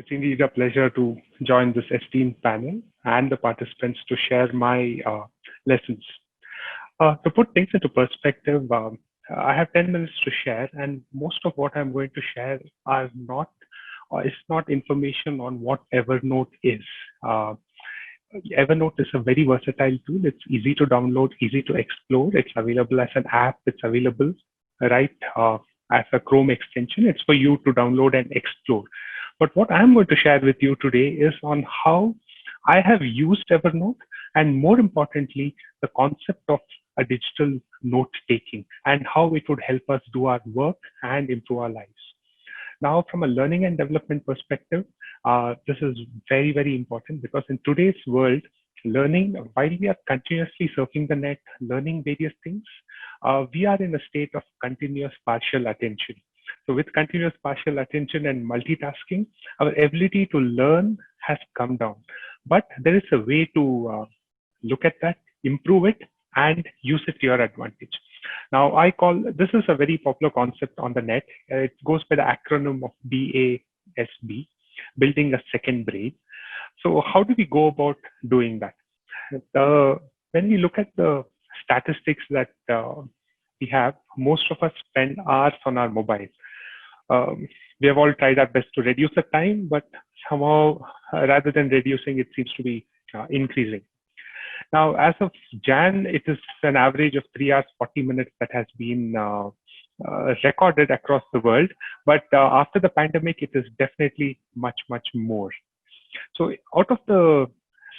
It's indeed a pleasure to join this esteemed panel and the participants to share my lessons. To put things into perspective, I have 10 minutes to share, and most of what I'm going to share are not, is not information on what Evernote is. Uh, Evernote is a very versatile tool. It's easy to download, easy to explore. It's available as an app. It's available right as a Chrome extension. It's for you to download and explore. But what I'm going to share with you today is on how I have used Evernote, and more importantly, the concept of a digital note taking and how it would help us do our work and improve our lives. Now, from a learning and development perspective, this is very, very important because in today's world, learning, while we are continuously surfing the net, learning various things, we are in a state of continuous partial attention. So with continuous partial attention and multitasking, our ability to learn has come down. But there is a way to look at that, improve it, and use it to your advantage. Now, I call this is a very popular concept on the net. It goes by the acronym of BASB, building a second brain. So how do we go about doing that? When we look at the statistics that we have, most of us spend hours on our mobile. We have all tried our best to reduce the time, but somehow rather than reducing, it seems to be increasing. Now, as of Jan, it is an average of 3 hours, 40 minutes that has been recorded across the world. But after the pandemic, it is definitely much, much more. So out of the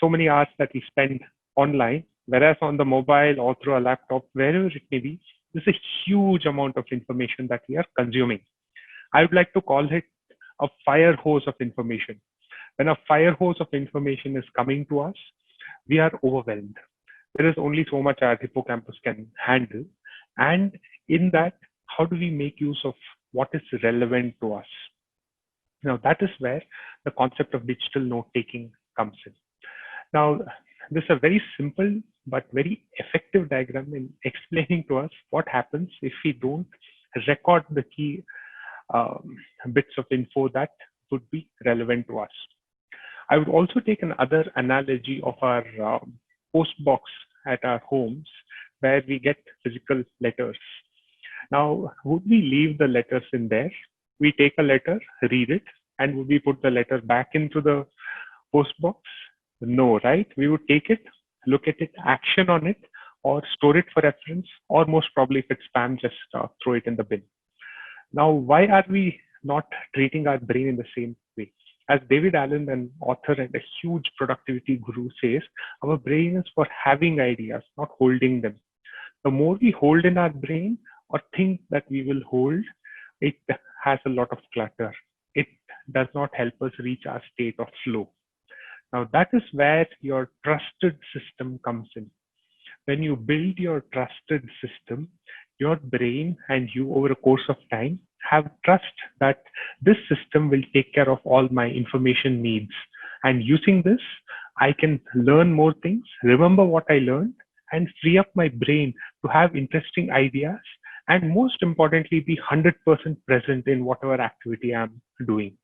so many hours that we spend online, whereas on the mobile or through a laptop, wherever it may be, there's a huge amount of information that we are consuming. I would like to call it a fire hose of information. When a fire hose of information is coming to us, we are overwhelmed. There is only so much our hippocampus can handle. And in that, how do we make use of what is relevant to us? Now, that is where the concept of digital note-taking comes in. Now, this is a very simple but very effective diagram in explaining to us what happens if we don't record the key bits of info that would be relevant to us. I would also take another analogy of our post box at our homes where we get physical letters. Now, would we leave the letters in there? We take a letter, read it, and would we put the letter back into the post box? No, right? We would take it, look at it, action on it, or store it for reference, or most probably if it's spam, just throw it in the bin. Now, why are we not treating our brain in the same way? As David Allen, an author and a huge productivity guru, says, our brain is for having ideas, not holding them. The more we hold in our brain or think that we will hold, it has a lot of clutter. It does not help us reach our state of flow. Now, that is where your trusted system comes in. When you build your trusted system, your brain and you over a course of time have trust that this system will take care of all my information needs. And using this, I can learn more things, remember what I learned, and free up my brain to have interesting ideas. And most importantly, be 100% present in whatever activity I'm doing.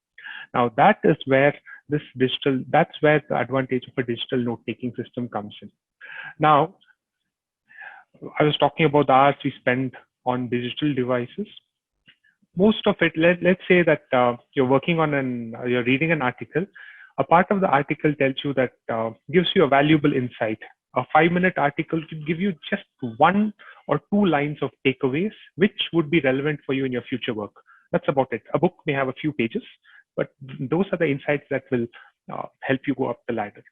Now, that is where that's where the advantage of a digital note-taking system comes in. Now, I was talking about the hours we spend on digital devices. Most of it, let's say that you're working on you're reading an article. A part of the article tells you that gives you a valuable insight. A 5-minute article could give you just 1 or 2 lines of takeaways, which would be relevant for you in your future work. That's about it. A book may have a few pages, but those are the insights that will help you go up the ladder.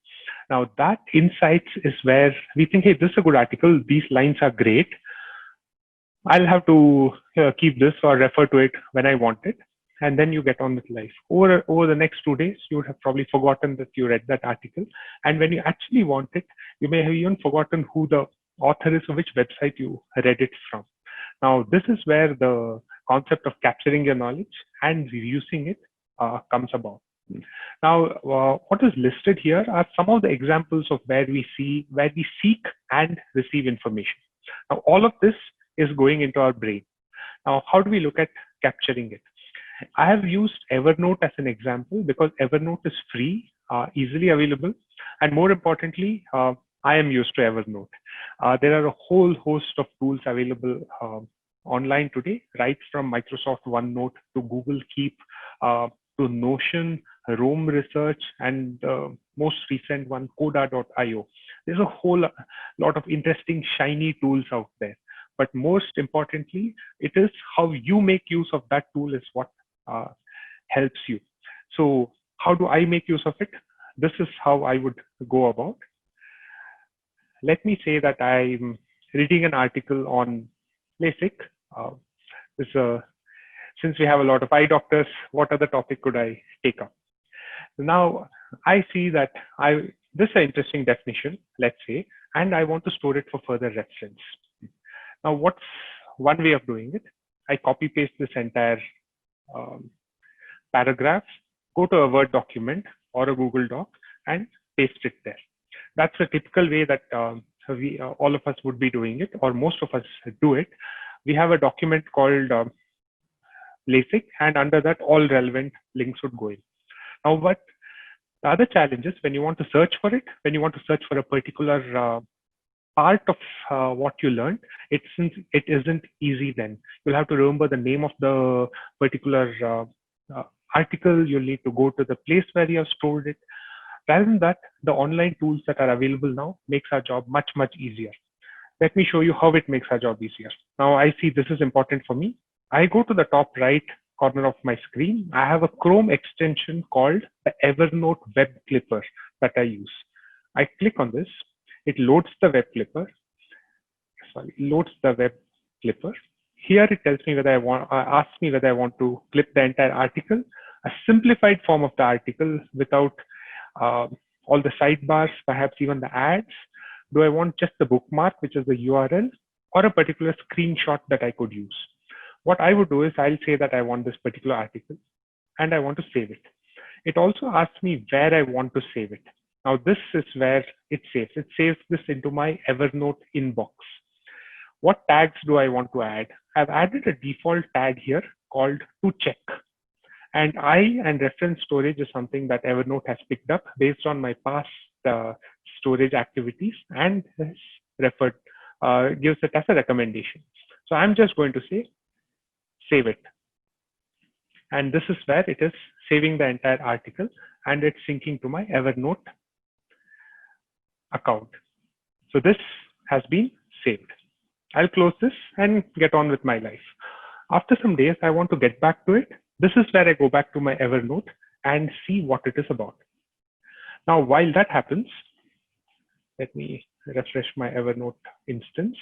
Now, that insights is where we think, hey, this is a good article. These lines are great. I'll have to keep this or refer to it when I want it. And then you get on with life. Over the next 2 days, you would have probably forgotten that you read that article. And when you actually want it, you may have even forgotten who the author is or which website you read it from. Now, this is where the concept of capturing your knowledge and reusing it comes about. Now, what is listed here are some of the examples of where we seek and receive information. Now, all of this is going into our brain. Now, how do we look at capturing it? I have used Evernote as an example because Evernote is free, easily available, and more importantly, I am used to Evernote. There are a whole host of tools available online today, right from Microsoft OneNote to Google Keep to Notion, Roam Research, and most recent one, Coda.io. There's a whole lot of interesting, shiny tools out there. But most importantly, it is how you make use of that tool is what helps you. So how do I make use of it? This is how I would go about. Let me say that I'm reading an article on LASIK. Since we have a lot of eye doctors, what other topic could I take up? Now I see that this is an interesting definition, let's say, and I want to store it for further reference. Now, what's one way of doing it? I copy paste this entire paragraph, go to a Word document or a Google Doc and paste it there. That's a typical way that all of us would be doing it, or most of us do it. We have a document called LASIK, and under that, all relevant links would go in. Now, what the other challenge is when you want to search for it, when you want to search for a particular part of what you learned, it isn't easy then. You'll have to remember the name of the particular article. You'll need to go to the place where you have stored it. Rather than that, the online tools that are available now makes our job much, much easier. Let me show you how it makes our job easier. Now I see this is important for me. I go to the top right corner of my screen. I have a Chrome extension called the Evernote Web Clipper that I use. I click on this. It loads the web clipper. Here it tells me whether asks me whether I want to clip the entire article, a simplified form of the article without all the sidebars, perhaps even the ads. Do I want just the bookmark, which is the URL, or a particular screenshot that I could use? What I would do is I'll say that I want this particular article and I want to save it. It also asks me where I want to save it. Now this is where it saves. It saves this into my Evernote inbox. What tags do I want to add? I've added a default tag here called to check. And reference storage is something that Evernote has picked up based on my past storage activities and has referred, gives it as a recommendation. So I'm just going to say, save it. And this is where it is saving the entire article and it's syncing to my Evernote account. So this has been saved. I'll close this and get on with my life. After some days, I want to get back to it. This is where I go back to my Evernote and see what it is about. Now, while that happens, let me refresh my Evernote instance.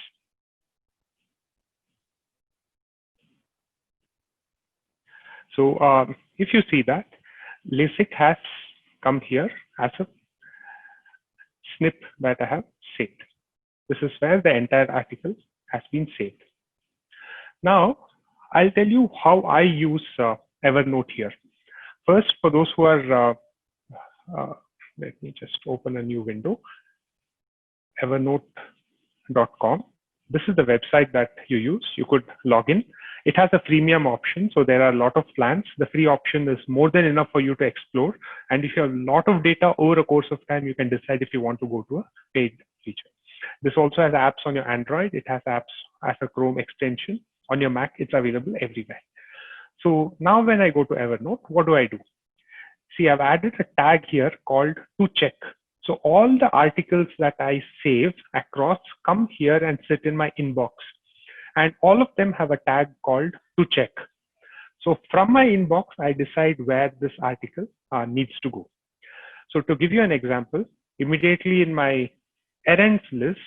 So if you see that, LASIK has come here as a snip that I have saved. This is where the entire article has been saved. Now, I'll tell you how I use Evernote here. First, for those who are, let me just open a new window, evernote.com. This is the website that you use. You could log in. It has a freemium option, so there are a lot of plans. The free option is more than enough for you to explore. And if you have a lot of data over a course of time, you can decide if you want to go to a paid feature. This also has apps on your Android. It has apps as a Chrome extension. On your Mac, it's available everywhere. So now when I go to Evernote, what do? See, I've added a tag here called to check. So all the articles that I save across come here and sit in my inbox. And all of them have a tag called to check. So from my inbox, I decide where this article needs to go. So to give you an example, immediately in my errands list,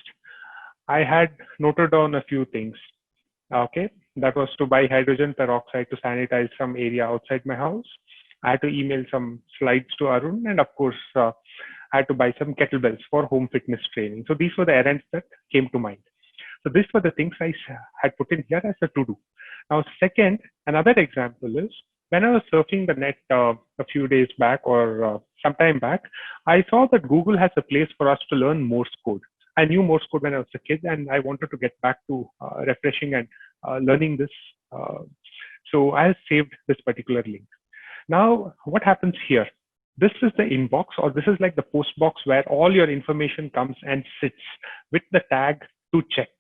I had noted down a few things. Okay, that was to buy hydrogen peroxide to sanitize some area outside my house. I had to email some slides to Arun, and of course, I had to buy some kettlebells for home fitness training. So these were the errands that came to mind. So these were the things I had put in here as a to-do. Now, second, another example is when I was surfing the net a few days back or some time back, I saw that Google has a place for us to learn Morse code. I knew Morse code when I was a kid, and I wanted to get back to refreshing and learning this So I have saved this particular link. Now, what happens here? This is the inbox, or this is like the post box where all your information comes and sits with the tag to check.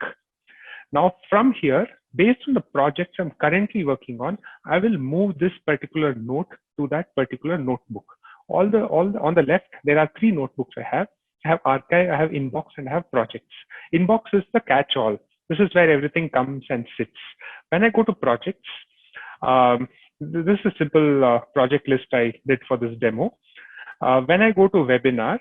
Now, from here, based on the projects I'm currently working on, I will move this particular note to that particular notebook. On the left, there are 3 notebooks I have. I have archive, I have inbox, and I have projects. Inbox is the catch-all. This is where everything comes and sits. When I go to projects, this is a simple project list I did for this demo. When I go to webinar,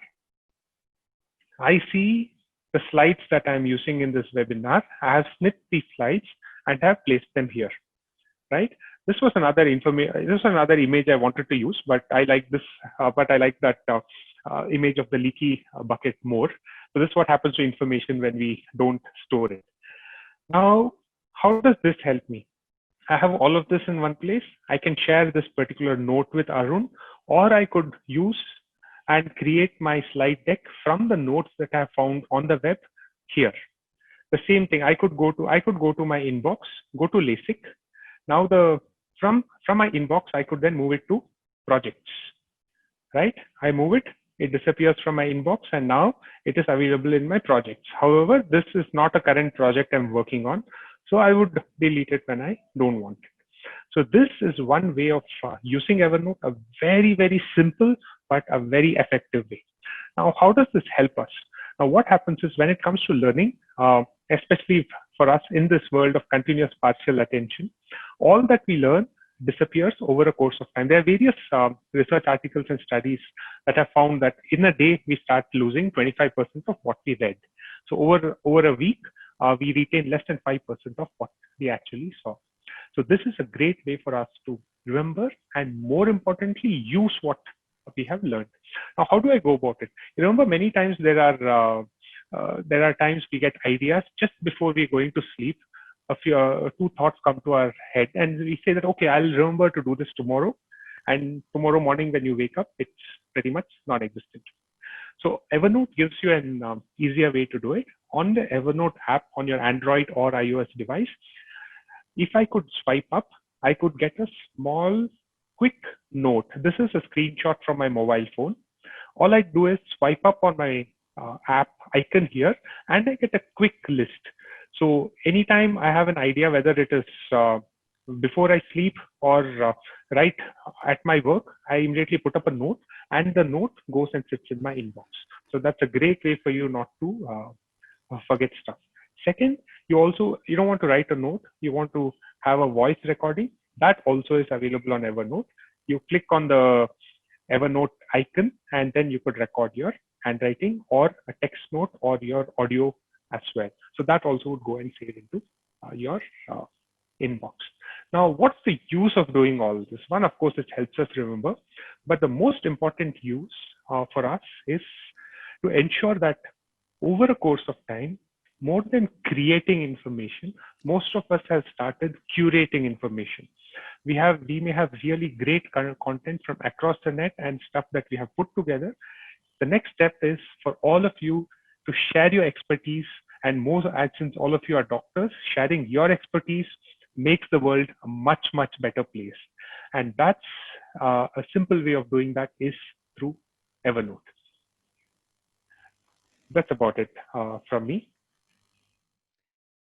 I see the slides that I'm using in this webinar. I have snipped these slides and have placed them here, right? This was another image I wanted to use, but I like this, but I like that image of the leaky bucket more. So this is what happens to information when we don't store it. Now, how does this help me? I have all of this in one place. I can share this particular note with Arun, or I could use and create my slide deck from the notes that I have found on the web here. The same thing, I could go to my inbox, go to LAICO. Now from my inbox, I could then move it to projects, right? I move it, it disappears from my inbox, and now it is available in my projects. However, this is not a current project I'm working on, so I would delete it when I don't want it. So this is one way of using Evernote, a very, very simple, but a very effective way. Now, how does this help us? Now, what happens is when it comes to learning, especially for us in this world of continuous partial attention, all that we learn disappears over a course of time. There are various research articles and studies that have found that in a day, we start losing 25% of what we read. So over a week, we retain less than 5% of what we actually saw. So this is a great way for us to remember and, more importantly, use what we have learned. Now, how do I go about it? You remember, many times there are times we get ideas just before we're going to sleep. A few 2 thoughts come to our head, and we say that, okay, I'll remember to do this tomorrow. And tomorrow morning when you wake up, it's pretty much non-existent. So Evernote gives you an easier way to do it. On the Evernote app on your Android or iOS device, if I could swipe up, I could get a small, quick note. This is a screenshot from my mobile phone. All I do is swipe up on my app icon here, and I get a quick list. So anytime I have an idea, whether it is before I sleep or right at my work, I immediately put up a note, and the note goes and sits in my inbox. So that's a great way for you not to forget stuff. Second, you don't want to write a note. You want to have a voice recording. That also is available on Evernote. You click on the Evernote icon, and then you could record your handwriting or a text note or your audio as well. So that also would go and save into your inbox. Now, what's the use of doing all this? One, of course, it helps us remember, but the most important use for us is to ensure that over a course of time, more than creating information, most of us have started curating information. We may have really great content from across the net and stuff that we have put together. The next step is for all of you to share your expertise, and since all of you are doctors, sharing your expertise makes the world a much, much better place. And that's a simple way of doing that is through Evernote. That's about it from me.